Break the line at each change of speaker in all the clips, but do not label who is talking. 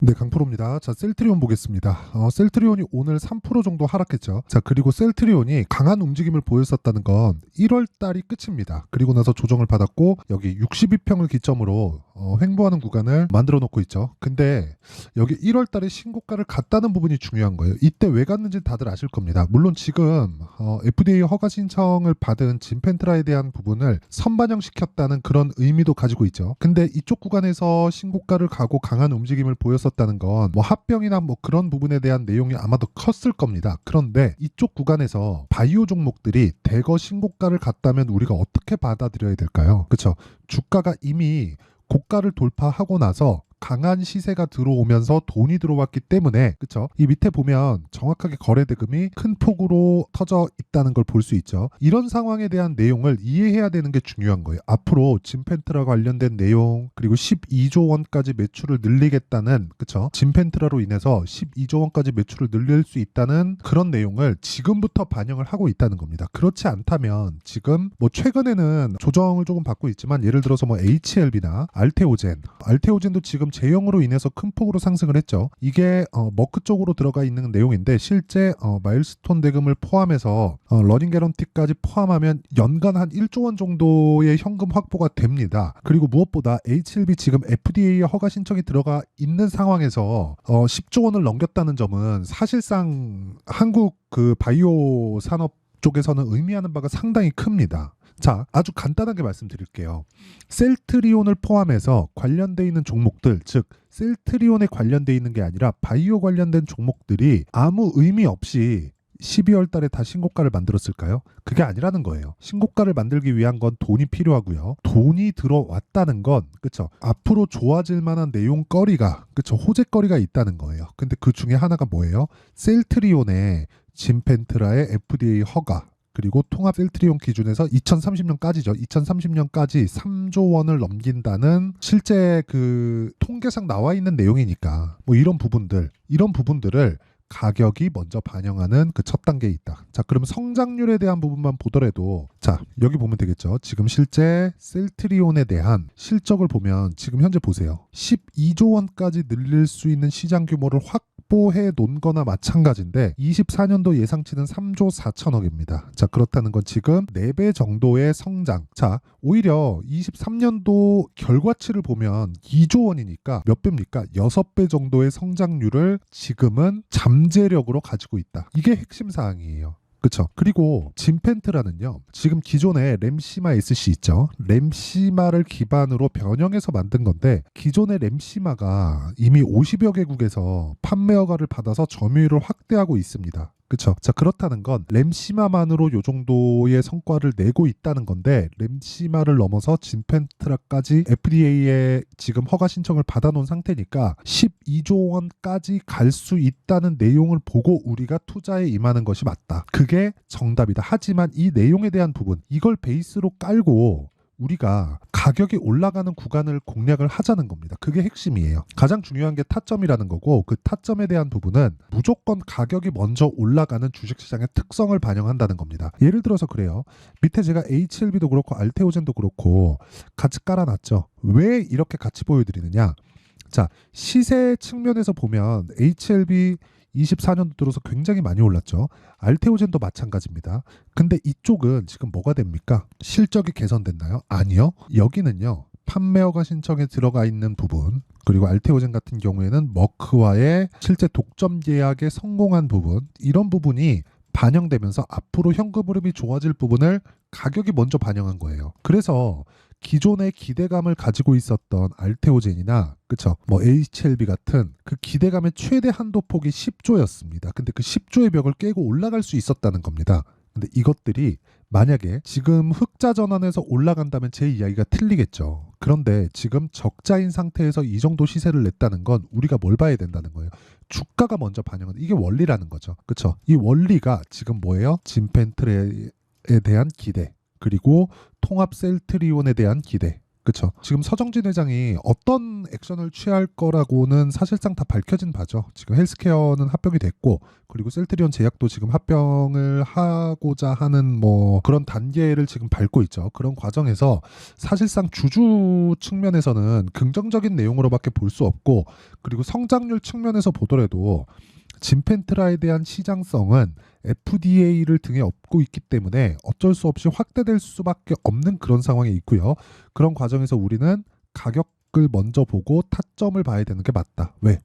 네, 강프로입니다. 자, 셀트리온 보겠습니다. 셀트리온이 오늘 3% 정도 하락했죠. 자, 그리고 셀트리온이 강한 움직임을 보였었다는 건 1월 달이 끝입니다. 그리고 나서 조정을 받았고 여기 62평을 기점으로 횡보하는 구간을 만들어 놓고 있죠. 근데 여기 1월 달에 신고가를 갔다는 부분이 중요한 거예요. 이때 왜 갔는지 다들 아실 겁니다. 물론 지금 FDA 허가 신청을 받은 진펜트라에 대한 부분을 선반영시켰다는 그런 의미도 가지고 있죠. 근데 이쪽 구간에서 신고가를 가고 강한 움직임을 보였었다는 건 뭐 합병이나 뭐 그런 부분에 대한 내용이 아마도 컸을 겁니다. 그런데 이쪽 구간에서 바이오 종목들이 대거 신고가를 갔다면 우리가 어떻게 받아들여야 될까요? 그렇죠. 주가가 이미 고가를 돌파하고 나서 강한 시세가 들어오면서 돈이 들어왔기 때문에, 그쵸? 이 밑에 보면 정확하게 거래 대금이 큰 폭으로 터져 있다는 걸 볼 수 있죠. 이런 상황에 대한 내용을 이해해야 되는 게 중요한 거예요. 앞으로 진펜트라 관련된 내용, 그리고 12조 원까지 매출을 늘리겠다는, 그쵸? 진펜트라로 인해서 12조 원까지 매출을 늘릴 수 있다는 그런 내용을 지금부터 반영을 하고 있다는 겁니다. 그렇지 않다면 지금 뭐 최근에는 조정을 조금 받고 있지만, 예를 들어서 뭐 HLB나 알테오젠도 지금 제형으로 인해서 큰 폭으로 상승을 했죠. 이게 머크 쪽으로 들어가 있는 내용인데, 실제 마일스톤 대금을 포함해서 러닝 개런티까지 포함하면 연간 한 1조 원 정도의 현금 확보가 됩니다. 그리고 무엇보다 HLB 지금 FDA 허가 신청이 들어가 있는 상황에서 10조 원을 넘겼다는 점은 사실상 한국 그 바이오 산업 쪽에서는 의미하는 바가 상당히 큽니다. 자, 아주 간단하게 말씀드릴게요. 셀트리온을 포함해서 관련돼 있는 종목들, 즉 셀트리온에 관련돼 있는 게 아니라 바이오 관련된 종목들이 아무 의미 없이 12월 달에 다 신고가를 만들었을까요? 그게 아니라는 거예요. 신고가를 만들기 위한 건 돈이 필요하고요. 돈이 들어왔다는 건, 그쵸? 앞으로 좋아질 만한 내용거리가, 그쵸? 호재거리가 있다는 거예요. 근데 그 중에 하나가 뭐예요? 셀트리온의 진펜트라의 FDA 허가, 그리고 통합 셀트리온 기준에서 2030년까지죠. 2030년까지 3조 원을 넘긴다는 실제 그 통계상 나와 있는 내용이니까 뭐 이런 부분들을 가격이 먼저 반영하는 그 첫 단계에 있다. 자, 그럼 성장률에 대한 부분만 보더라도, 자, 여기 보면 되겠죠. 지금 실제 셀트리온에 대한 실적을 보면 지금 현재 보세요. 12조 원까지 늘릴 수 있는 시장 규모를 확보해 놓은 거나 마찬가지인데 24년도 예상치는 3조 4천억입니다. 자, 그렇다는 건 지금 4배 정도의 성장. 자, 오히려 23년도 결과치를 보면 2조 원이니까 몇 배입니까? 6배 정도의 성장률을 지금은 잠재력으로 가지고 있다. 이게 핵심 사항이에요. 그쵸? 그리고 진펜트라는요, 지금 기존에 램시마 SC 있죠? 램시마를 기반으로 변형해서 만든 건데, 기존의 램시마가 이미 50여 개국에서 판매 허가를 받아서 점유율을 확대하고 있습니다. 그쵸? 자, 그렇다는 건 램시마만으로 요 정도의 성과를 내고 있다는 건데, 램시마를 넘어서 진펜트라까지 FDA에 지금 허가 신청을 받아놓은 상태니까 12조 원까지 갈 수 있다는 내용을 보고 우리가 투자에 임하는 것이 맞다. 그게 정답이다. 하지만 이 내용에 대한 부분, 이걸 베이스로 깔고 우리가 가격이 올라가는 구간을 공략을 하자는 겁니다. 그게 핵심이에요. 가장 중요한 게 타점이라는 거고, 그 타점에 대한 부분은 무조건 가격이 먼저 올라가는 주식시장의 특성을 반영한다는 겁니다. 예를 들어서 그래요. 밑에 제가 HLB도 그렇고 알테오젠도 그렇고 같이 깔아놨죠. 왜 이렇게 같이 보여드리느냐? 자, 시세 측면에서 보면 HLB 24년도 들어서 굉장히 많이 올랐죠. 알테오젠도 마찬가지입니다. 근데 이쪽은 지금 뭐가 됩니까? 실적이 개선됐나요? 아니요. 여기는요, 판매 허가 신청에 들어가 있는 부분, 그리고 알테오젠 같은 경우에는 머크와의 실제 독점 계약에 성공한 부분, 이런 부분이 반영되면서 앞으로 현금 흐름이 좋아질 부분을 가격이 먼저 반영한 거예요. 그래서 기존의 기대감을 가지고 있었던 알테오젠이나, 그쵸, 뭐 HLB 같은 그 기대감의 최대 한도 폭이 10조였습니다. 근데 그 10조의 벽을 깨고 올라갈 수 있었다는 겁니다. 근데 이것들이 만약에 지금 흑자 전환해서 올라간다면 제 이야기가 틀리겠죠. 그런데 지금 적자인 상태에서 이 정도 시세를 냈다는 건 우리가 뭘 봐야 된다는 거예요. 주가가 먼저 반영하는, 이게 원리라는 거죠. 그쵸? 이 원리가 지금 뭐예요? 진펜트레에 대한 기대, 그리고 통합 셀트리온에 대한 기대, 그쵸. 지금 서정진 회장이 어떤 액션을 취할 거라고는 사실상 다 밝혀진 바죠. 지금 헬스케어는 합병이 됐고, 그리고 셀트리온 제약도 지금 합병을 하고자 하는 뭐 그런 단계를 지금 밟고 있죠. 그런 과정에서 사실상 주주 측면에서는 긍정적인 내용으로밖에 볼 수 없고, 그리고 성장률 측면에서 보더라도 진펜트라에 대한 시장성은 FDA를 등에 업고 있기 때문에 어쩔 수 없이 확대될 수밖에 없는 그런 상황에 있고요. 그런 과정에서 우리는 가격을 먼저 보고 타점을 봐야 되는 게 맞다. 왜?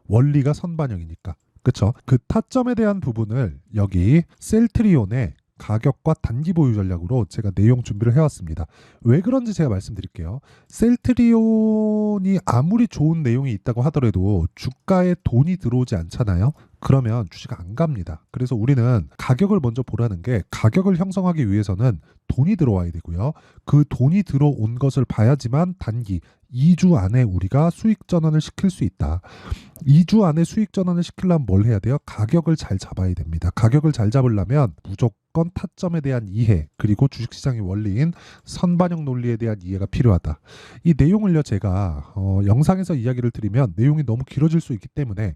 원리가 선반영이니까. 그쵸? 그 타점에 대한 부분을 여기 셀트리온의 가격과 단기 보유 전략으로 제가 내용 준비를 해왔습니다. 왜 그런지 제가 말씀드릴게요. 셀트리온이 아무리 좋은 내용이 있다고 하더라도 주가에 돈이 들어오지 않잖아요. 그러면 주식 안 갑니다. 그래서 우리는 가격을 먼저 보라는 게, 가격을 형성하기 위해서는 돈이 들어와야 되고요. 그 돈이 들어온 것을 봐야지만 단기 2주 안에 우리가 수익 전환을 시킬 수 있다. 2주 안에 수익 전환을 시키려면 뭘 해야 돼요? 가격을 잘 잡아야 됩니다. 가격을 잘 잡으려면 무조건 타점에 대한 이해, 그리고 주식시장의 원리인 선반영 논리에 대한 이해가 필요하다. 이 내용을요, 제가 영상에서 이야기를 드리면 내용이 너무 길어질 수 있기 때문에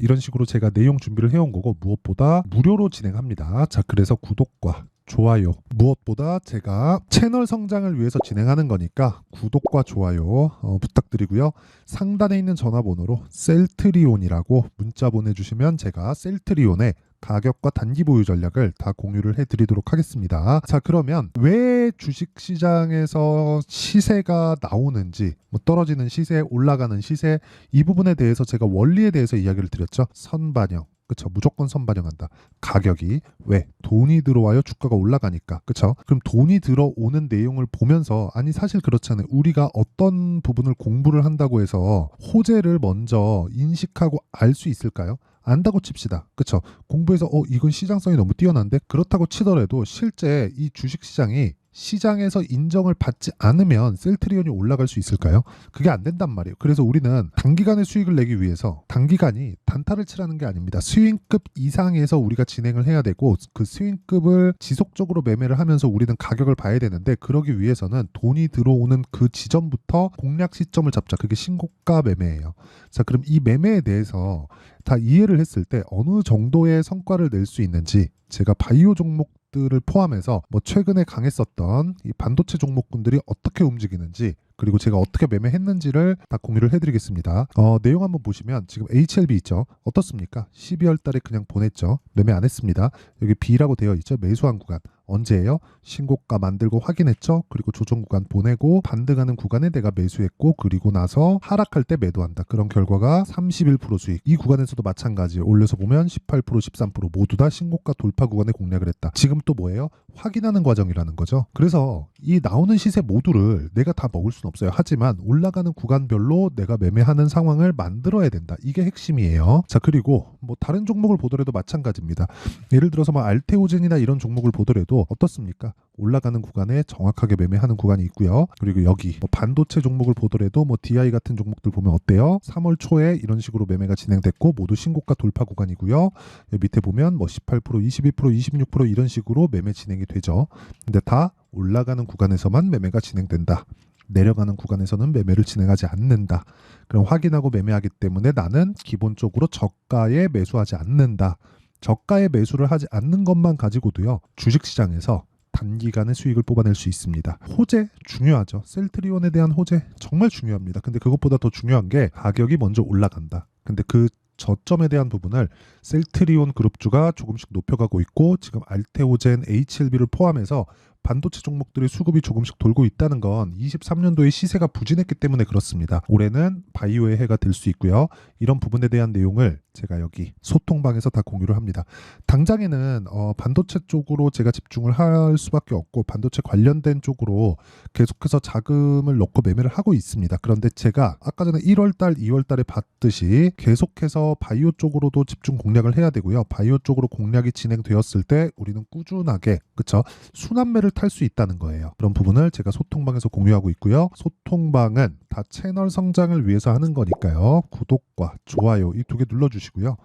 이런 식으로 제가 내용 준비를 해온 거고, 무엇보다 무료로 진행합니다. 자, 그래서 구독과 좋아요, 무엇보다 제가 채널 성장을 위해서 진행하는 거니까 구독과 좋아요 부탁드리고요. 상단에 있는 전화번호로 셀트리온이라고 문자 보내주시면 제가 셀트리온의 가격과 단기 보유 전략을 다 공유를 해드리도록 하겠습니다. 자, 그러면 왜 주식시장에서 시세가 나오는지, 뭐 떨어지는 시세, 올라가는 시세, 이 부분에 대해서 제가 원리에 대해서 이야기를 드렸죠. 선반영. 그쵸. 무조건 선반영한다. 가격이 왜? 돈이 들어와요. 주가가 올라가니까. 그쵸. 그럼 돈이 들어오는 내용을 보면서, 아니 사실 그렇잖아요. 우리가 어떤 부분을 공부를 한다고 해서 호재를 먼저 인식하고 알 수 있을까요? 안다고 칩시다. 그쵸. 공부해서 이건 시장성이 너무 뛰어난데, 그렇다고 치더라도 실제 이 주식시장이 시장에서 인정을 받지 않으면 셀트리온이 올라갈 수 있을까요? 그게 안 된단 말이에요. 그래서 우리는 단기간의 수익을 내기 위해서 단기간이 단타를 치라는 게 아닙니다. 스윙급 이상에서 우리가 진행을 해야 되고, 그 스윙급을 지속적으로 매매를 하면서 우리는 가격을 봐야 되는데, 그러기 위해서는 돈이 들어오는 그 지점부터 공략 시점을 잡자. 그게 신고가 매매예요. 자, 그럼 이 매매에 대해서 다 이해를 했을 때 어느 정도의 성과를 낼 수 있는지, 제가 바이오 종목들을 포함해서 뭐 최근에 강했었던 이 반도체 종목군들이 어떻게 움직이는지, 그리고 제가 어떻게 매매했는지를 다 공유를 해드리겠습니다. 내용 한번 보시면 지금 HLB 있죠. 어떻습니까? 12월 달에 그냥 보냈죠. 매매 안 했습니다. 여기 B라고 되어 있죠. 매수한 구간. 언제예요? 신고가 만들고 확인했죠. 그리고 조정 구간 보내고 반등하는 구간에 내가 매수했고, 그리고 나서 하락할 때 매도한다. 그런 결과가 31% 수익. 이 구간에서도 마찬가지. 올려서 보면 18%, 13% 모두 다 신고가 돌파 구간에 공략을 했다. 지금 또 뭐예요? 확인하는 과정이라는 거죠. 그래서 이 나오는 시세 모두를 내가 다 먹을 수는 없어요. 하지만 올라가는 구간별로 내가 매매하는 상황을 만들어야 된다. 이게 핵심이에요. 자, 그리고 뭐 다른 종목을 보더라도 마찬가지입니다. 예를 들어서 뭐 알테오젠이나 이런 종목을 보더라도 어떻습니까? 올라가는 구간에 정확하게 매매하는 구간이 있고요. 그리고 여기 뭐 반도체 종목을 보더라도 뭐 DI 같은 종목들 보면 어때요? 3월 초에 이런 식으로 매매가 진행됐고 모두 신고가 돌파 구간이고요. 여기 밑에 보면 뭐 18%, 22%, 26% 이런 식으로 매매 진행이 되죠. 근데 다 올라가는 구간에서만 매매가 진행된다. 내려가는 구간에서는 매매를 진행하지 않는다. 그럼 확인하고 매매하기 때문에 나는 기본적으로 저가에 매수하지 않는다. 저가에 매수를 하지 않는 것만 가지고도요, 주식시장에서 단기간의 수익을 뽑아낼 수 있습니다. 호재 중요하죠. 셀트리온에 대한 호재 정말 중요합니다. 근데 그것보다 더 중요한 게 가격이 먼저 올라간다. 근데 그 저점에 대한 부분을 셀트리온 그룹주가 조금씩 높여가고 있고, 지금 알테오젠, HLB를 포함해서 반도체 종목들의 수급이 조금씩 돌고 있다는 건 23년도에 시세가 부진했기 때문에 그렇습니다. 올해는 바이오의 해가 될 수 있고요. 이런 부분에 대한 내용을 제가 여기 소통방에서 다 공유를 합니다. 당장에는 반도체 쪽으로 제가 집중을 할 수밖에 없고, 반도체 관련된 쪽으로 계속해서 자금을 넣고 매매를 하고 있습니다. 그런데 제가 아까 전에 1월달, 2월달에 봤듯이 계속해서 바이오 쪽으로도 집중 공략을 해야 되고요. 바이오 쪽으로 공략이 진행되었을 때 우리는 꾸준하게, 그쵸, 순환매를 탈 수 있다는 거예요. 그런 부분을 제가 소통방에서 공유하고 있고요. 소통방은 다 채널 성장을 위해서 하는 거니까요. 구독과 좋아요 이 두 개 눌러주시고요.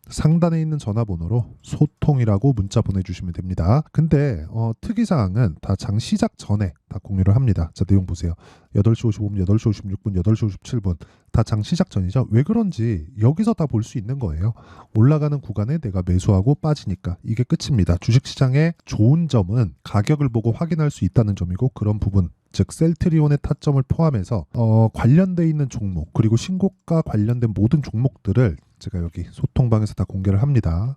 상단에 있는 전화번호로 소통이라고 문자 보내주시면 됩니다. 근데 특이사항은 다 장 시작 전에 다 다 공유를 합니다. 자, 내용 보세요. 8시 55분, 8시 56분, 8시 57분 다 장 시작 전이죠. 왜 그런지 여기서 다 볼 수 있는 거예요. 올라가는 구간에 내가 매수하고 빠지니까 이게 끝입니다. 주식시장의 좋은 점은 가격을 보고 확인할 수 있다는 점이고, 그런 부분 즉 셀트리온의 타점을 포함해서 관련돼 있는 종목 그리고 신고가 관련된 모든 종목들을 제가 여기 소통방에서 다 공개를 합니다.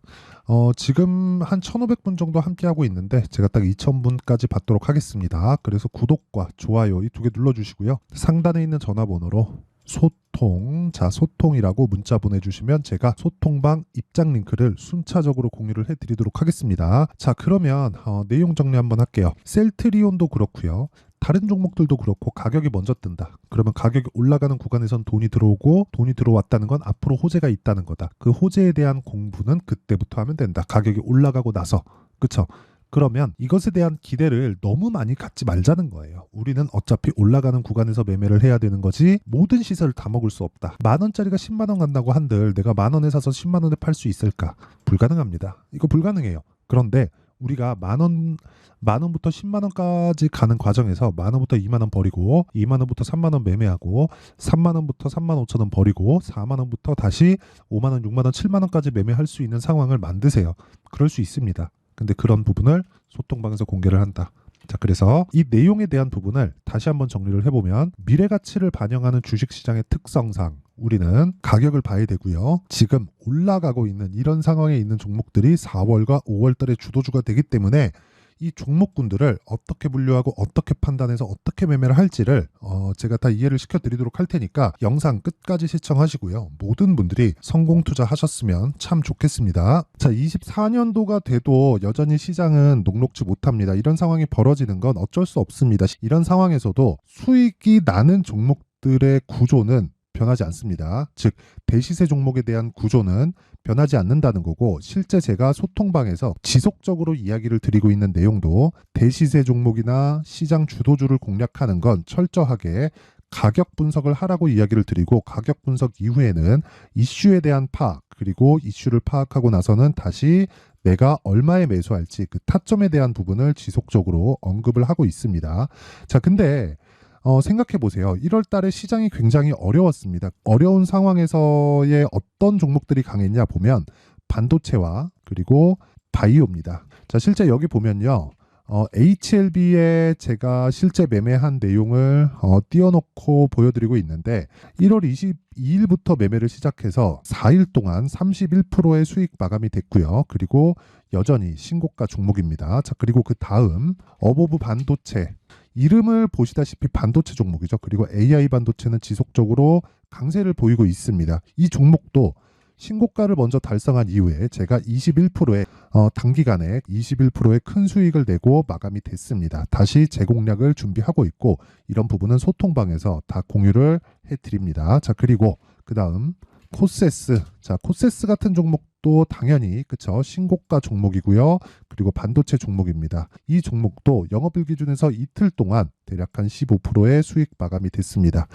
지금 한 1,500분 정도 함께하고 있는데 제가 딱 2,000분까지 받도록 하겠습니다. 그래서 구독과 좋아요 이 두 개 눌러주시고요. 상단에 있는 전화번호로 소통이라고 문자 보내주시면 제가 소통방 입장 링크를 순차적으로 공유를 해드리도록 하겠습니다. 자, 그러면 내용 정리 한번 할게요. 셀트리온도 그렇고요. 다른 종목들도 그렇고 가격이 먼저 뜬다. 그러면 가격이 올라가는 구간에선 돈이 들어오고, 돈이 들어왔다는 건 앞으로 호재가 있다는 거다. 그 호재에 대한 공부는 그때부터 하면 된다. 가격이 올라가고 나서. 그쵸? 그러면 이것에 대한 기대를 너무 많이 갖지 말자는 거예요. 우리는 어차피 올라가는 구간에서 매매를 해야 되는 거지 모든 시세를 다 먹을 수 없다. 10,000원짜리가 10만 원 간다고 한들 내가 10,000원에 사서 10만 원에 팔 수 있을까? 불가능합니다. 이거 불가능해요. 그런데 우리가 만 원부터 10만 원까지 가는 과정에서 만 원부터 2만 원 버리고, 2만 원부터 3만 원 매매하고, 3만 원부터 3만 5천 원 버리고, 4만 원부터 다시 5만 원, 6만 원, 7만 원까지 매매할 수 있는 상황을 만드세요. 그럴 수 있습니다. 근데 그런 부분을 소통방에서 공개를 한다. 자, 그래서 이 내용에 대한 부분을 다시 한번 정리를 해보면, 미래 가치를 반영하는 주식시장의 특성상 우리는 가격을 봐야 되고요. 지금 올라가고 있는 이런 상황에 있는 종목들이 4월과 5월 달에 주도주가 되기 때문에 이 종목군들을 어떻게 분류하고 어떻게 판단해서 어떻게 매매를 할지를 제가 다 이해를 시켜드리도록 할 테니까 영상 끝까지 시청하시고요. 모든 분들이 성공 투자하셨으면 참 좋겠습니다. 자, 24년도가 돼도 여전히 시장은 녹록지 못합니다. 이런 상황이 벌어지는 건 어쩔 수 없습니다. 이런 상황에서도 수익이 나는 종목들의 구조는 변하지 않습니다. 즉 대시세 종목에 대한 구조는 변하지 않는다는 거고, 실제 제가 소통방에서 지속적으로 이야기를 드리고 있는 내용도 대시세 종목이나 시장 주도주를 공략하는 건 철저하게 가격 분석을 하라고 이야기를 드리고, 가격 분석 이후에는 이슈에 대한 파악, 그리고 이슈를 파악하고 나서는 다시 내가 얼마에 매수할지 그 타점에 대한 부분을 지속적으로 언급을 하고 있습니다. 자, 근데 생각해 보세요. 1월 달에 시장이 굉장히 어려웠습니다. 어려운 상황에서의 어떤 종목들이 강했냐 보면 반도체와 그리고 바이오입니다. 자, 실제 여기 보면요. HLB에 제가 실제 매매한 내용을 띄워놓고 보여드리고 있는데, 1월 22일부터 매매를 시작해서 4일 동안 31%의 수익 마감이 됐고요. 그리고 여전히 신고가 종목입니다. 자, 그리고 그 다음 어보브 반도체, 이름을 보시다시피 반도체 종목이죠. 그리고 AI 반도체는 지속적으로 강세를 보이고 있습니다. 이 종목도 신고가를 먼저 달성한 이후에 제가 21%의 단기간에 21%의 큰 수익을 내고 마감이 됐습니다. 다시 재공략을 준비하고 있고, 이런 부분은 소통방에서 다 공유를 해드립니다. 자, 그리고 그 다음 코세스. 자, 코세스 같은 종목도 당연히 그쵸, 신고가 종목이고요. 그리고 반도체 종목입니다. 이 종목도 영업일 기준에서 이틀 동안 대략 한 15%의 수익 마감이 됐습니다.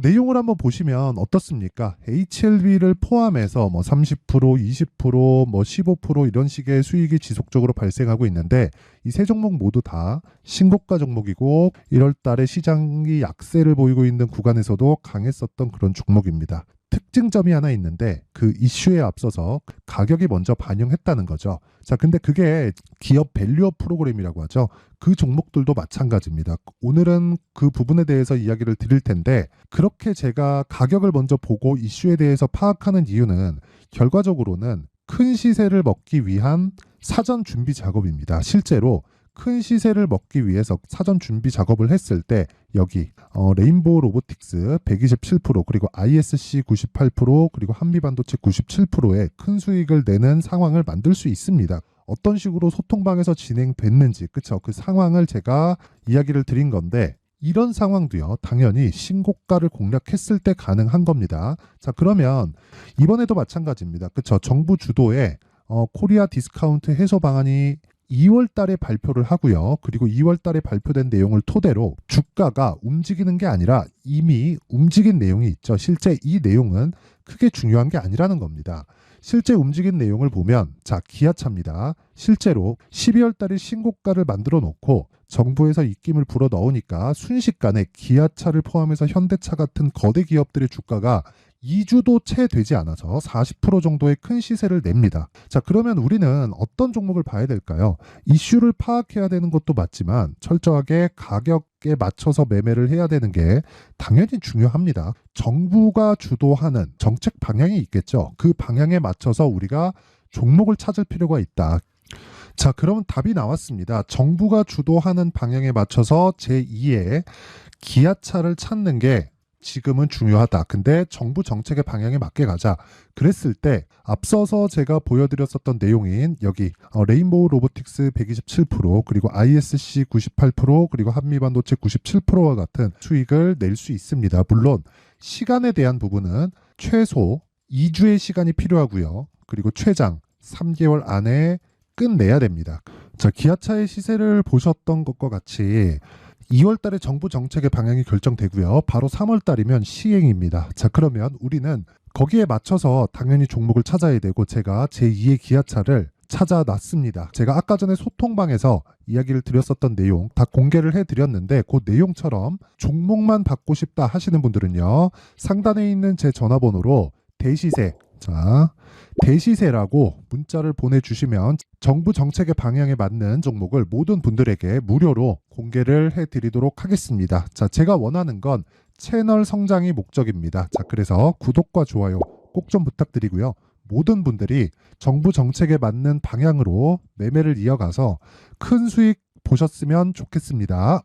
내용을 한번 보시면 어떻습니까? HLB를 포함해서 뭐 30%, 20%, 뭐 15% 이런 식의 수익이 지속적으로 발생하고 있는데, 이 세 종목 모두 다 신고가 종목이고 1월 달에 시장이 약세를 보이고 있는 구간에서도 강했었던 그런 종목입니다. 특징점이 하나 있는데, 그 이슈에 앞서서 가격이 먼저 반영했다는 거죠. 자, 근데 그게 기업 밸류업 프로그램이라고 하죠. 그 종목들도 마찬가지입니다. 오늘은 그 부분에 대해서 이야기를 드릴 텐데, 그렇게 제가 가격을 먼저 보고 이슈에 대해서 파악하는 이유는 결과적으로는 큰 시세를 먹기 위한 사전 준비 작업입니다. 실제로 큰 시세를 먹기 위해서 사전 준비 작업을 했을 때 여기 레인보우 로보틱스 127%, 그리고 ISC 98%, 그리고 한미반도체 97%의 큰 수익을 내는 상황을 만들 수 있습니다. 어떤 식으로 소통방에서 진행됐는지, 그쵸? 그 상황을 제가 이야기를 드린 건데, 이런 상황도요, 당연히 신고가를 공략했을 때 가능한 겁니다. 자, 그러면 이번에도 마찬가지입니다. 그쵸? 정부 주도의 코리아 디스카운트 해소 방안이 2월 달에 발표를 하고요. 그리고 2월 달에 발표된 내용을 토대로 주가가 움직이는 게 아니라 이미 움직인 내용이 있죠. 실제 이 내용은 크게 중요한 게 아니라는 겁니다. 실제 움직인 내용을 보면 자, 기아차입니다. 실제로 12월 달에 신고가를 만들어 놓고 정부에서 입김을 불어 넣으니까 순식간에 기아차를 포함해서 현대차 같은 거대 기업들의 주가가 2주도 채 되지 않아서 40% 정도의 큰 시세를 냅니다. 자, 그러면 우리는 어떤 종목을 봐야 될까요? 이슈를 파악해야 되는 것도 맞지만 철저하게 가격에 맞춰서 매매를 해야 되는 게 당연히 중요합니다. 정부가 주도하는 정책 방향이 있겠죠. 그 방향에 맞춰서 우리가 종목을 찾을 필요가 있다. 자, 그러면 답이 나왔습니다. 정부가 주도하는 방향에 맞춰서 제2의 기아차를 찾는 게 지금은 중요하다. 근데 정부 정책의 방향에 맞게 가자. 그랬을 때 앞서서 제가 보여드렸었던 내용인 여기 레인보우 로보틱스 127% 그리고 ISC 98% 그리고 한미반도체 97%와 같은 수익을 낼 수 있습니다. 물론 시간에 대한 부분은 최소 2주의 시간이 필요하고요. 그리고 최장 3개월 안에 끝내야 됩니다. 자, 기아차의 시세를 보셨던 것과 같이 2월 달에 정부 정책의 방향이 결정되고요. 바로 3월 달이면 시행입니다. 자, 그러면 우리는 거기에 맞춰서 당연히 종목을 찾아야 되고 제가 제2의 기아차를 찾아놨습니다. 제가 아까 전에 소통방에서 이야기를 드렸었던 내용 다 공개를 해드렸는데 그 내용처럼 종목만 받고 싶다 하시는 분들은요. 상단에 있는 제 전화번호로 대시세, 자, 대시세라고 문자를 보내주시면 정부 정책의 방향에 맞는 종목을 모든 분들에게 무료로 공개를 해드리도록 하겠습니다. 자, 제가 원하는 건 채널 성장이 목적입니다. 자, 그래서 구독과 좋아요 꼭 좀 부탁드리고요. 모든 분들이 정부 정책에 맞는 방향으로 매매를 이어가서 큰 수익 보셨으면 좋겠습니다.